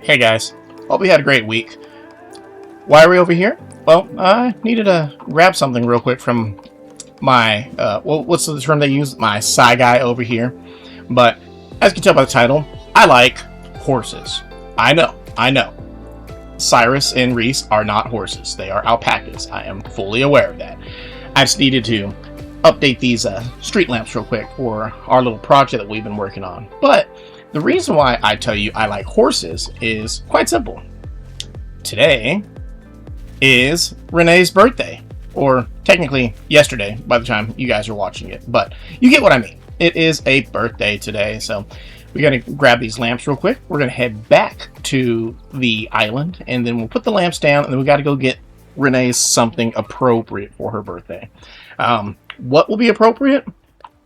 Hey guys, hope you had a great week. Why are we over here? Well, I needed to grab something real quick from my, what's the term they use? My Psy guy over here. But, as you can tell by the title, I like horses. I know. Cyrus and Reese are not horses. They are alpacas. I am fully aware of that. I just needed to update these street lamps real quick for our little project that we've been working on. But the reason why I tell you I like horses is quite simple. Today is Reneigh's birthday, or technically yesterday by the time you guys are watching it, but you get what I mean. It is a birthday today, so we gotta grab these lamps real quick. We're gonna head back to the island, and then we'll put the lamps down, and then we gotta go get Reneigh's something appropriate for her birthday. What will be appropriate?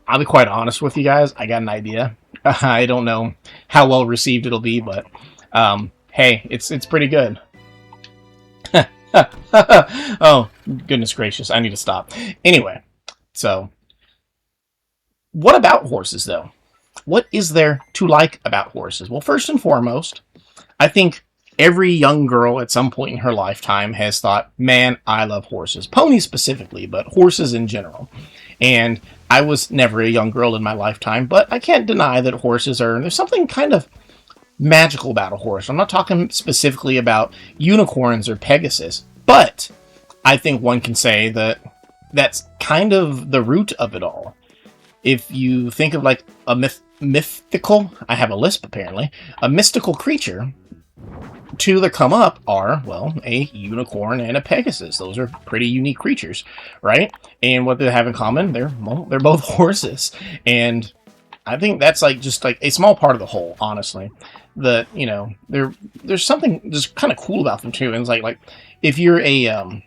I'll be quite honest with you guys. I got an idea. I don't know how well received it'll be, but hey, it's pretty good. Oh, goodness gracious. I need to stop. Anyway, so what about horses, though? What is there to like about horses? Well, first and foremost, I think every young girl at some point in her lifetime has thought, man, I love horses. Ponies specifically, but horses in general. And I was never a young girl in my lifetime, but I can't deny that there's something kind of magical about a horse. I'm not talking specifically about unicorns or Pegasus, but I think one can say that that's kind of the root of it all. If you think of like a mythical, I have a lisp apparently, a mystical creature, two that come up are, well, a unicorn and a Pegasus. Those are pretty unique creatures, right? And what they have in common, they're both horses. And I think that's just like a small part of the whole, honestly. That, there's something just kind of cool about them too. And it's like if you're a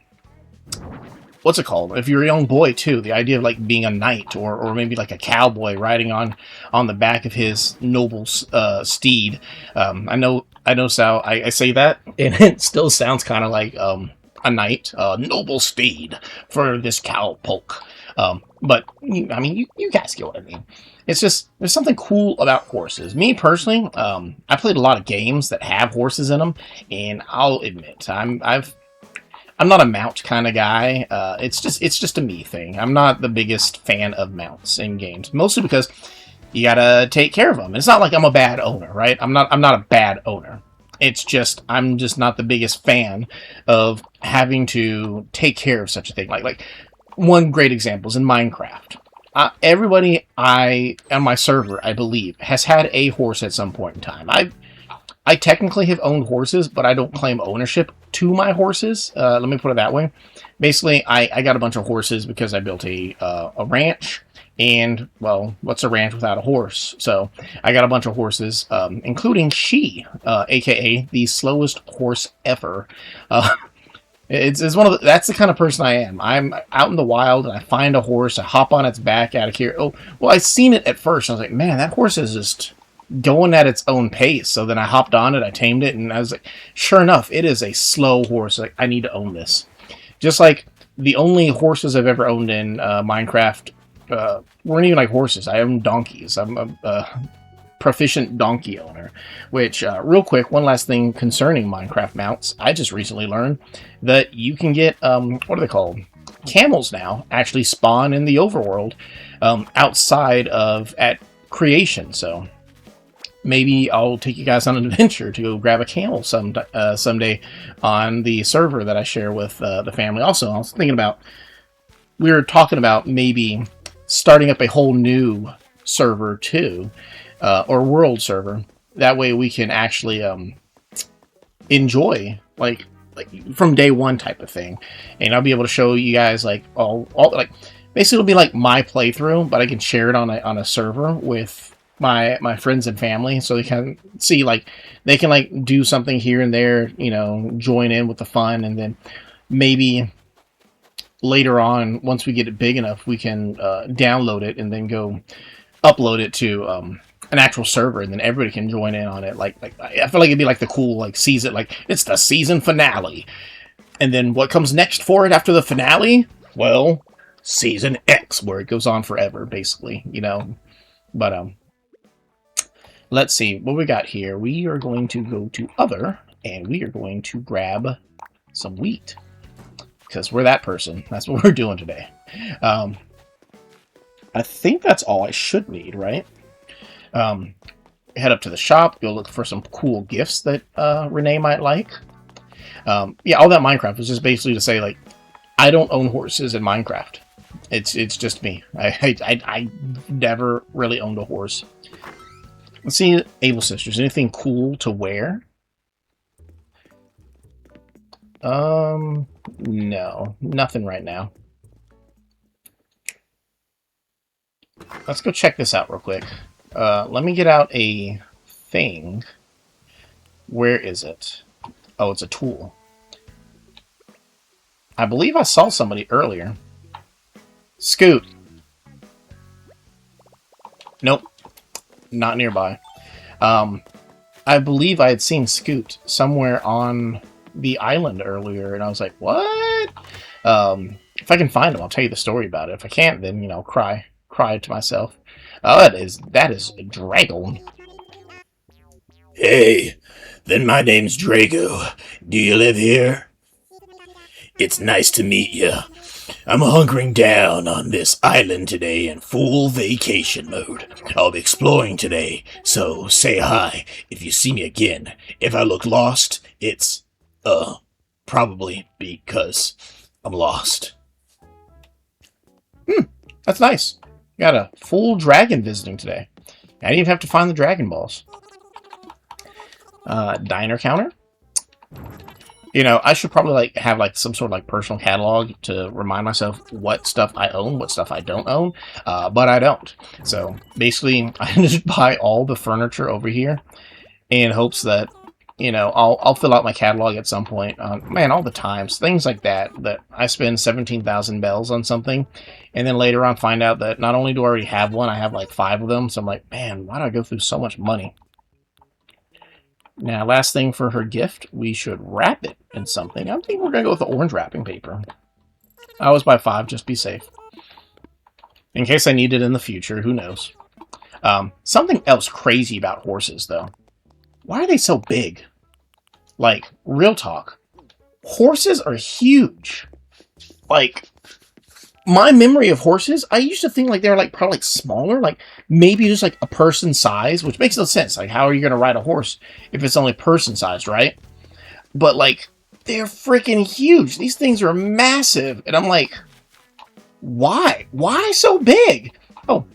what's it called? If you're a young boy too, the idea of like being a knight or maybe like a cowboy riding on the back of his noble steed. I know, Sal. I say that, and it still sounds kind of like a knight, a noble steed for this cowpoke. But you guys get what I mean. It's just there's something cool about horses. Me personally, I played a lot of games that have horses in them, and I'll admit I'm not a mount kind of guy. It's just a me thing. I'm not the biggest fan of mounts in games, mostly because you gotta take care of them. It's not like I'm a bad owner, right? I'm not a bad owner. It's just I'm just not the biggest fan of having to take care of such a thing. Like one great example is in Minecraft. Everybody on my server, I believe, has had a horse at some point in time. I technically have owned horses, but I don't claim ownership to my horses. Let me put it that way. Basically, I got a bunch of horses because I built a ranch. And, well, what's a ranch without a horse? So I got a bunch of horses, including she, a.k.a. the slowest horse ever. It's that's the kind of person I am. I'm out in the wild and I find a horse, I hop on its back out of here. Oh, well, I seen it at first. I was like, man, that horse is just going at its own pace. So then I hopped on it, I tamed it, and I was like, sure enough, it is a slow horse. Like, I need to own this. Just like the only horses I've ever owned in Minecraft weren't even like horses. I own donkeys. I'm a proficient donkey owner. Which, real quick, one last thing concerning Minecraft mounts. I just recently learned that you can get, what are they called? Camels now actually spawn in the overworld outside of at creation. So maybe I'll take you guys on an adventure to go grab a camel someday on the server that I share with the family. Also, I was thinking about, we were talking about maybe starting up a whole new server too, or world server. That way we can actually enjoy like from day one type of thing, and I'll be able to show you guys like all like basically it'll be like my playthrough, but I can share it on a server with my friends and family, so they can see like they can like do something here and there, join in with the fun, and then maybe later on, once we get it big enough, we can download it and then go upload it to an actual server, and then everybody can join in on it. Like I feel like it'd be like the cool like season, like it's the season finale, and then what comes next for it after the finale? Well, season X, where it goes on forever, basically. But let's see what we got here. We are going to go to other, and we are going to grab some wheat because we're that person. That's what we're doing today. I think that's all I should need, right? Head up to the shop. Go look for some cool gifts that Reneigh might like. Yeah, all that Minecraft was just basically to say, like, I don't own horses in Minecraft. It's just me. I never really owned a horse. Let's see, Able Sisters. Anything cool to wear? No, nothing right now. Let's go check this out real quick. Let me get out a thing. Where is it? Oh, it's a tool. I believe I saw somebody earlier. Scoot. Nope. Not nearby. I believe I had seen Scoot somewhere on the island earlier, and I was like, what? If I can find him, I'll tell you the story about it. If I can't, then, you know, cry to myself. Oh, that is a dragon. Hey, then my name's Drago. Do you live here? It's nice to meet you. I'm hunkering down on this island today in full vacation mode. I'll be exploring today, so say hi if you see me again. If I look lost, it's, probably because I'm lost. That's nice. Got a full dragon visiting today. I didn't even have to find the Dragon Balls. Diner counter. You know, I should probably like have like some sort of like personal catalog to remind myself what stuff I own, what stuff I don't own, but I don't. So basically, I just buy all the furniture over here in hopes that, you know, I'll fill out my catalog at some point. Man, all the times, things like that I spend 17,000 bells on something, and then later on find out that not only do I already have one, I have like 5 of them. So I'm like, man, why do I go through so much money? Now, last thing for her gift, we should wrap it in something. I think we're going to go with the orange wrapping paper. I always buy 5, just be safe. In case I need it in the future, who knows. Something else crazy about horses, though. Why are they so big? Like, real talk. Horses are huge. Like, my memory of horses, I used to think like they were like probably like smaller, like maybe just like a person size, which makes no sense. Like, how are you going to ride a horse if it's only person sized, right? But like, they're freaking huge. These things are massive. And I'm like, why? Why so big? Oh,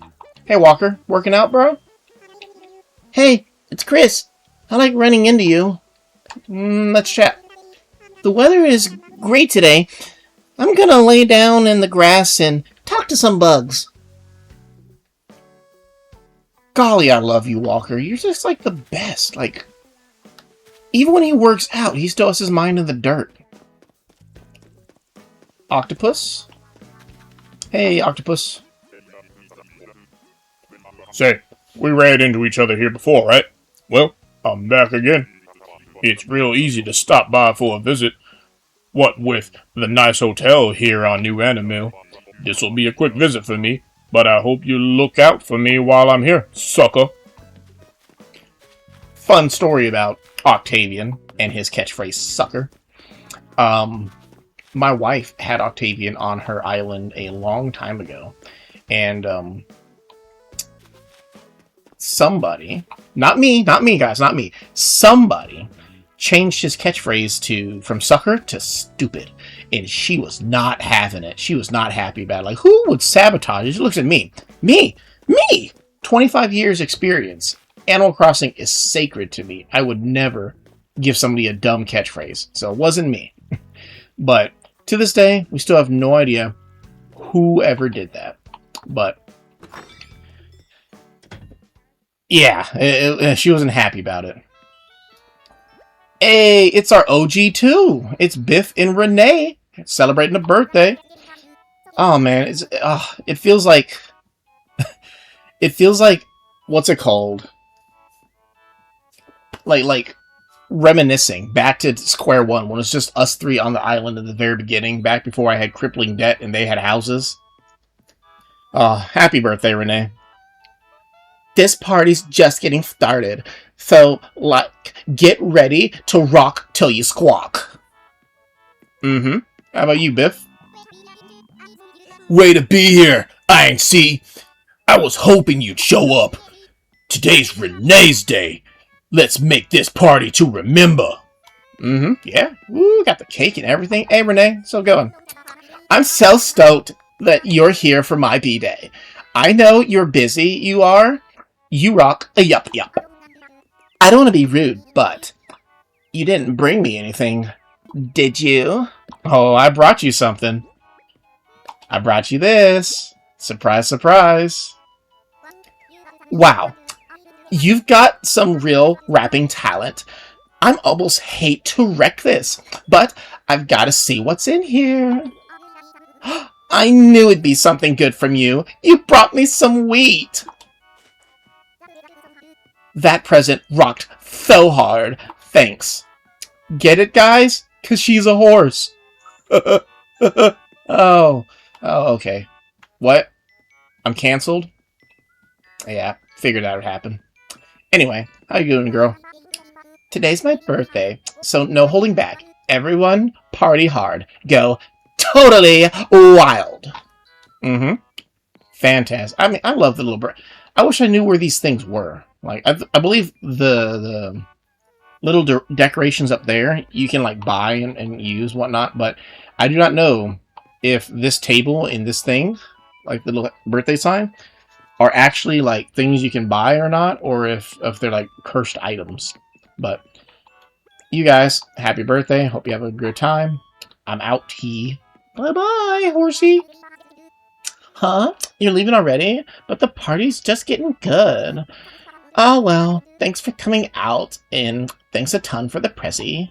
hey Walker, working out, bro? Hey, it's Chris. I like running into you. Let's chat. The weather is great today. I'm gonna lay down in the grass and talk to some bugs. Golly, I love you, Walker. You're just like the best. Like, even when he works out, he still has his mind in the dirt. Octopus? Hey, Octopus. Say, we ran into each other here before, right? Well, I'm back again. It's real easy to stop by for a visit. What with the nice hotel here on New Animal, this'll be a quick visit for me, but I hope you look out for me while I'm here, sucker. Fun story about Octavian and his catchphrase, sucker. My wife had Octavian on her island a long time ago, and somebody, not me guys, not me, somebody changed his catchphrase from sucker to stupid, and she was not having it. She was not happy about it. Like, who would sabotage it? She looks at me 25 years experience. Animal Crossing is sacred to me. I would never give somebody a dumb catchphrase, so it wasn't me. But to this day, we still have no idea who ever did that. But yeah, she wasn't happy about it. Hey, it's our OG too. It's Biff and Reneigh celebrating a birthday. Oh man, it feels like what's it called? Like reminiscing back to square one when it's just us 3 on the island at the very beginning, back before I had crippling debt and they had houses. Oh, happy birthday, Reneigh. This party's just getting started. So, like, get ready to rock till you squawk. Mm-hmm. How about you, Biff? Way to be here, INC. I was hoping you'd show up. Today's Reneig's day. Let's make this party to remember. Mm-hmm. Yeah. Woo, got the cake and everything. Hey, Reneigh, so going. I'm so stoked that you're here for my B-Day. I know you're busy, you are. You rock a yup. I don't want to be rude, but you didn't bring me anything, did you? Oh, I brought you something. I brought you this. Surprise, surprise. Wow. You've got some real rapping talent. I'm almost hate to wreck this, but I've got to see what's in here. I knew it'd be something good from you. You brought me some wheat. That present rocked so hard. Thanks. Get it, guys? 'Cause she's a horse. Oh, okay. What? I'm canceled? Yeah, figured that would happen. Anyway, how you doing, girl? Today's my birthday, so no holding back. Everyone, party hard. Go totally wild. Mm-hmm. Fantastic. I mean, I love the little bird. I wish I knew where these things were. Like, I believe the little decorations up there you can, like, buy and use, whatnot, but I do not know if this table and this thing, like the little birthday sign, are actually, like, things you can buy or not, or if they're, like, cursed items. But you guys, happy birthday. Hope you have a good time. I'm out. Bye-bye, horsey. Huh? You're leaving already? But the party's just getting good. Oh, well. Thanks for coming out, and thanks a ton for the Prezi.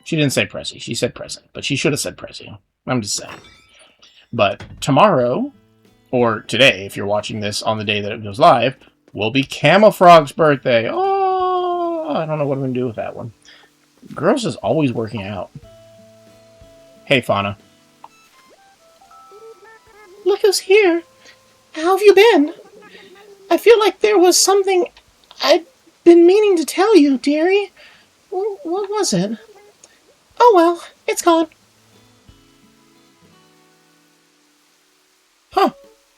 She didn't say Prezi. She said present, but she should have said Prezi. I'm just saying. But tomorrow, or today, if you're watching this on the day that it goes live, will be Camofrog's birthday. Oh, I don't know what I'm going to do with that one. Girls is always working out. Hey, Fauna. Look who's here. How have you been? I feel like there was something I'd been meaning to tell you, dearie. What was it? Oh well, it's gone. Huh.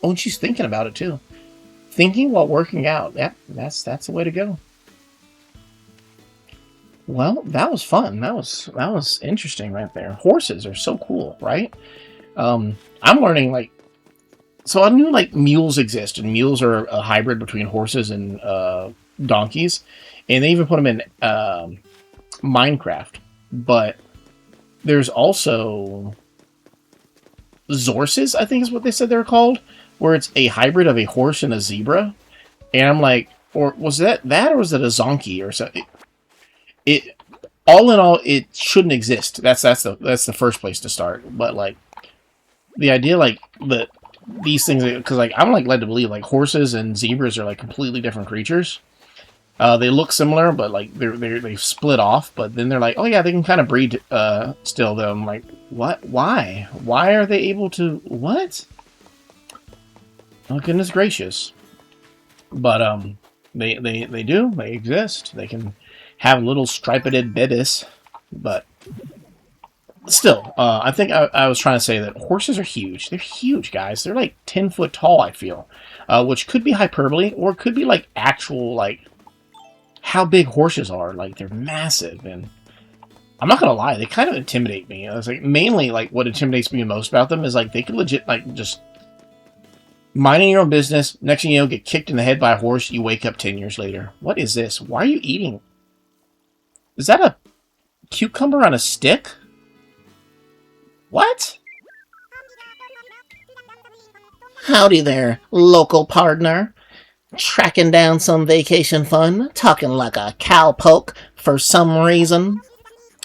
Oh, and she's thinking about it, too. Thinking while working out. Yeah, that's the way to go. Well, that was fun. That was interesting right there. Horses are so cool, right? I'm learning, like, so I knew, like, mules exist, and mules are a hybrid between horses and donkeys, and they even put them in Minecraft. But there's also Zorses, I think is what they said they were called, where it's a hybrid of a horse and a zebra. And I'm like, or was that or was it a zonkey or something? It all in all, it shouldn't exist. That's the first place to start. But, like, the idea, like, these things, because, like, I'm, like, led to believe, like, horses and zebras are, like, completely different creatures. They look similar, but, like, they've split off. But then they're like, oh yeah, they can kind of breed still. Though I'm like, what? Why? Why are they able to? What? Oh goodness gracious! But they do. They exist. They can have little striped bibis, but still, I think I was trying to say that horses are huge. They're huge, guys. They're like 10 foot tall, I feel, which could be hyperbole or it could be like actual, like, how big horses are. Like, they're massive, and I'm not gonna lie, they kind of intimidate me. I was like, mainly, like, what intimidates me most about them is, like, they could legit, like, just minding your own business. Next thing you know, get kicked in the head by a horse. You wake up 10 years later. What is this? Why are you eating? Is that a cucumber on a stick? What? Howdy there, local partner. Tracking down some vacation fun, talking like a cowpoke for some reason.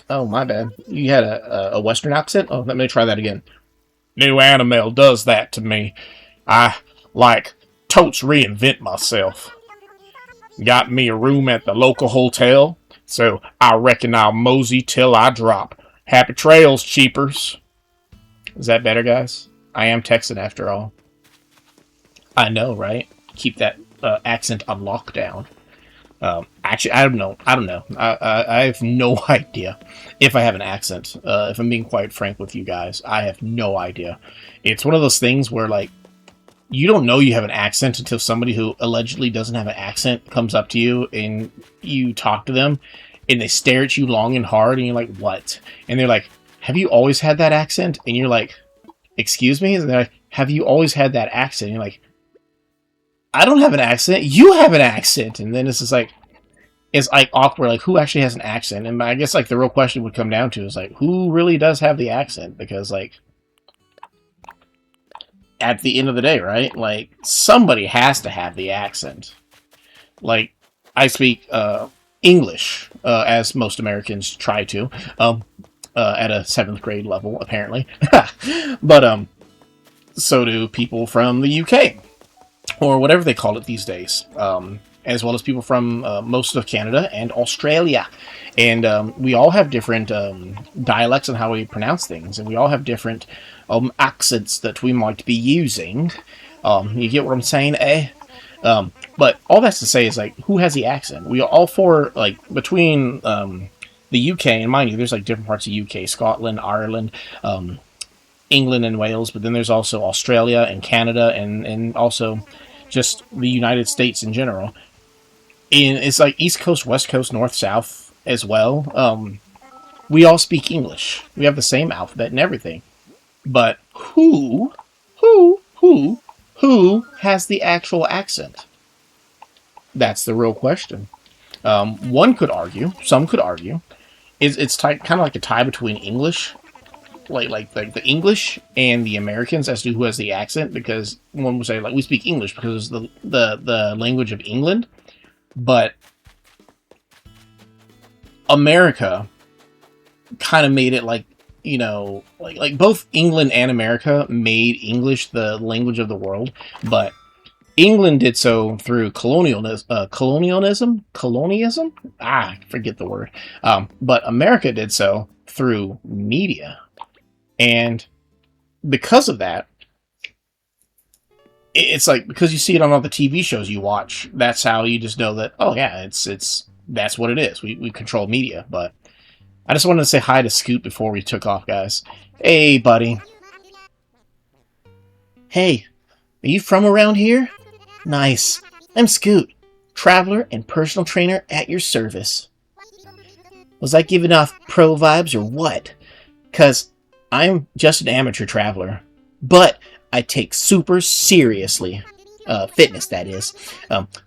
Oh, my bad. You had a Western accent? Oh, let me try that again. New Animal does that to me. I, like, totes reinvent myself. Got me a room at the local hotel, so I reckon I'll mosey till I drop. Happy trails, cheapers. Is that better, guys? I am Texan after all. I know, right? Keep that accent on lockdown. Actually, I don't know. I have no idea if I have an accent. If I'm being quite frank with you guys, I have no idea. It's one of those things where, like, you don't know you have an accent until somebody who allegedly doesn't have an accent comes up to you and you talk to them and they stare at you long and hard and you're like, what? And they're like, have you always had that accent? And you're like, excuse me? And they're like, have you always had that accent? And you're like, I don't have an accent. You have an accent. And then it's just like, it's like awkward. Like, who actually has an accent? And I guess like the real question would come down to is like, who really does have the accent? Because like, at the end of the day, right? Like, somebody has to have the accent. Like, I speak English, as most Americans try to, at a 7th grade level, apparently. But so do people from the UK, or whatever they call it these days, as well as people from most of Canada and Australia. And we all have different dialects on how we pronounce things, and we all have different accents that we might be using. You get what I'm saying, eh? But all that's to say is, like, who has the accent? We all four, like, between the UK, and mind you, there's like different parts of UK, Scotland, Ireland, England and Wales, but then there's also Australia and Canada, and also just the United States in general. And it's like East Coast, West Coast, North, South as well. We all speak English. We have the same alphabet and everything. But who has the actual accent? That's the real question. One could argue, some could argue, it's kind of like a tie between English, like the English and the Americans as to who has the accent, because one would say, like, we speak English because it's the language of England, but America kind of made it like, you know, like both England and America made English the language of the world, but England did so through colonialism. I forget the word. But America did so through media. And because of that, it's like, because you see it on all the TV shows you watch, that's how you just know that, oh yeah, that's what it is. We control media. But I just wanted to say hi to Scoot before we took off, guys. Hey, buddy. Hey, are you from around here? Nice. I'm Scoot, traveler and personal trainer at your service. Was I giving off pro vibes or what? 'Cause I'm just an amateur traveler, but I take super seriously. Fitness, that is.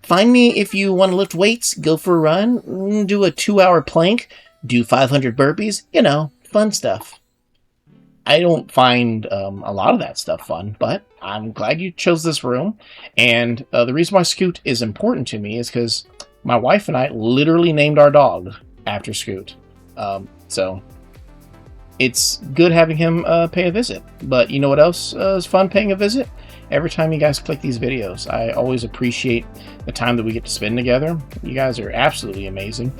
Find me if you want to lift weights, go for a run, do a 2-hour plank, do 500 burpees, you know, fun stuff. I don't find a lot of that stuff fun, but I'm glad you chose this room. And the reason why Scoot is important to me is because my wife and I literally named our dog after Scoot. So it's good having him pay a visit. But you know what else is fun, paying a visit? Every time you guys click these videos, I always appreciate the time that we get to spend together. You guys are absolutely amazing.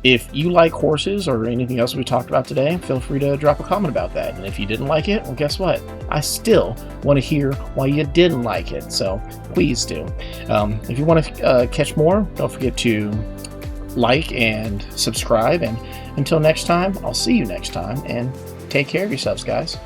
If you like horses or anything else we talked about today, feel free to drop a comment about that. And if you didn't like it, well, guess what? I still want to hear why you didn't like it. So please do. If you want to catch more, don't forget to like and subscribe. And until next time, I'll see you next time. And take care of yourselves, guys.